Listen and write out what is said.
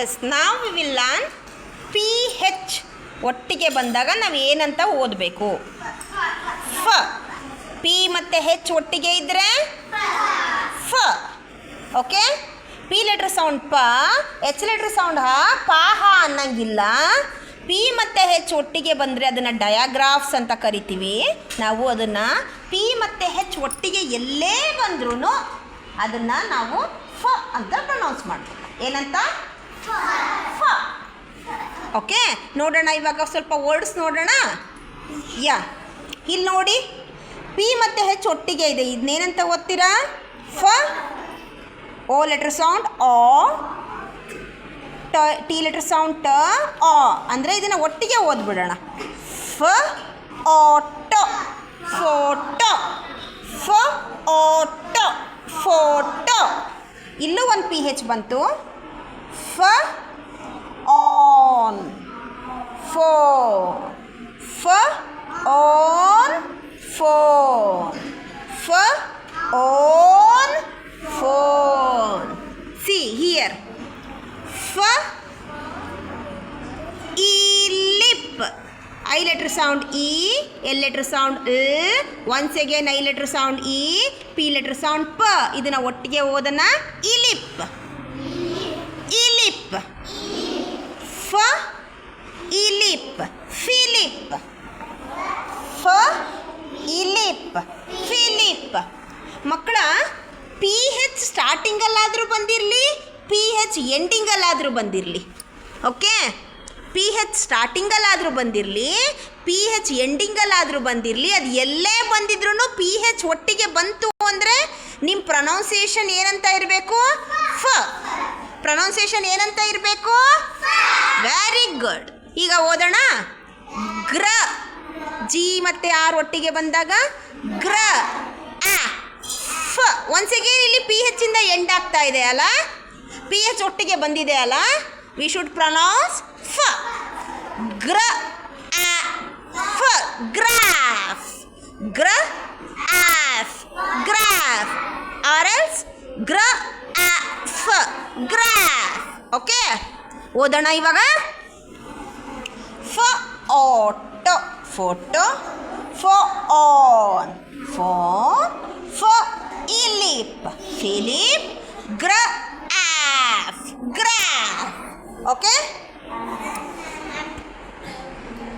S ನಾವು we will learn P H ಒಟ್ಟಿಗೆ ಬಂದಾಗ ನಾವು ಏನಂತ ಓದಬೇಕು. ಫ. ಪಿ ಮತ್ತು ಹೆಚ್ ಒಟ್ಟಿಗೆ ಇದ್ದರೆ ಫ. ಓಕೆ. ಪಿ ಲೆಟ್ರ್ ಸೌಂಡ್ ಪ, ಎಚ್ ಲೆಟ್ರ್ ಸೌಂಡ್ ಹ, ಪಾಹ ಅನ್ನಂಗಿಲ್ಲ. ಪಿ ಮತ್ತು ಹೆಚ್ ಒಟ್ಟಿಗೆ ಬಂದರೆ ಅದನ್ನು ಡಯಾಗ್ರಾಫ್ಸ್ ಅಂತ ಕರಿತೀವಿ. ನಾವು ಅದನ್ನು ಪಿ ಮತ್ತು ಹೆಚ್ ಒಟ್ಟಿಗೆ ಎಲ್ಲೇ ಬಂದ್ರೂ ಅದನ್ನು ನಾವು ಫ ಅಂತ ಪ್ರೊನೌನ್ಸ್ ಮಾಡಬೇಕು. ಏನಂತ? ಫ. ಓಕೆ, ನೋಡೋಣ ಇವಾಗ ಸ್ವಲ್ಪ ವರ್ಡ್ಸ್ ನೋಡೋಣ. ಯಾ, ಇಲ್ಲಿ ನೋಡಿ, ಪಿ ಮತ್ತು ಹೆಚ್ ಒಟ್ಟಿಗೆ ಇದೆ. ಇದನ್ನೇನಂತ ಓದ್ತೀರಾ? ಫ. ಓ ಲೆಟ್ರ್ ಸೌಂಡ್ ಆ, ಟಿ ಲೆಟ್ರ್ ಸೌಂಡ್ ಟ, ಆ ಅಂದರೆ ಇದನ್ನು ಒಟ್ಟಿಗೆ ಓದ್ಬಿಡೋಣ. ಫ ಆಟೋ, ಫೋಟೋ, ಫ ಆಟೋ, ಫೋಟೋ. ಇಲ್ಲೂ ಒಂದು ಪಿ ಹೆಚ್ ಬಂತು. ಫ ಆನ್, ಫೋನ್, ಫ ಆನ್ ಫೋನ್, ಫ ಆನ್ ಫೋನ್. ಸಿ ಹಿಯರ್, ಫ ಈ lip, I letter sound E, L letter sound E, once again I letter sound E, P letter sound ಪ. ಇದನ್ನು ಒಟ್ಟಿಗೆ ಓದೋಣ. ಇಲಿಪ್, ಇಲಿಪ್. ಫ ಇಲಿಪ್, ಫಿಲಿಪ್. ಫ ಇಲಿಪ್, ಫಿಲಿಪ್. ಮಕ್ಕಳ, ಪಿ ಹೆಚ್ ಸ್ಟಾರ್ಟಿಂಗಲ್ಲಾದರೂ ಬಂದಿರಲಿ, ಪಿ ಹೆಚ್ ಎಂಡಿಂಗಲ್ಲಾದರೂ ಬಂದಿರಲಿ. ಓಕೆ, ಪಿ ಹೆಚ್ ಸ್ಟಾರ್ಟಿಂಗಲ್ಲಾದರೂ ಬಂದಿರಲಿ, ಪಿ ಹೆಚ್ ಎಂಡಿಂಗಲ್ಲಾದರೂ ಬಂದಿರಲಿ, ಅದು ಎಲ್ಲೇ ಬಂದಿದ್ರೂ ಪಿ ಹೆಚ್ ಒಟ್ಟಿಗೆ ಬಂತು ಅಂದರೆ ನಿಮ್ಮ ಪ್ರೊನೌನ್ಸಿಯೇಷನ್ ಏನಂತ ಇರಬೇಕು? ಫ. ಪ್ರೊನೌನ್ಸಿಯೇಷನ್ ಏನಂತ ಇರಬೇಕು? Very good. ಈಗ ಓದೋಣ. ಗ್ರ. ಜಿ ಮತ್ತು ಆರ್ ಒಟ್ಟಿಗೆ ಬಂದಾಗ ಗ್ರ. ಆ. ಫ. ಒನ್ಸ್ ಅಗೇನ್ ಇಲ್ಲಿ ಪಿ ಹೆಚ್ ಇಂದ ಎಂಡ್ ಆಗ್ತಾ ಇದೆ ಅಲ್ಲ, ಪಿ ಹೆಚ್ ಒಟ್ಟಿಗೆ ಬಂದಿದೆ ಅಲ್ಲ, ವಿ ಶುಡ್ ಪ್ರೊನೌನ್ಸ್ ಫ. ಗ್ರ ಆ ಫ, ಗ್ರಾಫ್. ಗ್ರ ಆಫ್, ಗ್ರಾಫ್. ಆರ್ ಎಲ್ಸ್ ಗ್ರ ಆ ಫ, ಗ್ರಾಫ್. ಓಕೆ, ಓದೋಣ ಇವಾಗ. ಫ ಆಟೋ, ಫೋಟೋ. ಫ ಆನ್, ಫೋನ್. ಫ ಇಲಿಪ್, ಫಿಲಿಪ್. ಗ್ರ ಆಫ್, ಗ್ರಾಫ್. ಓಕೆ.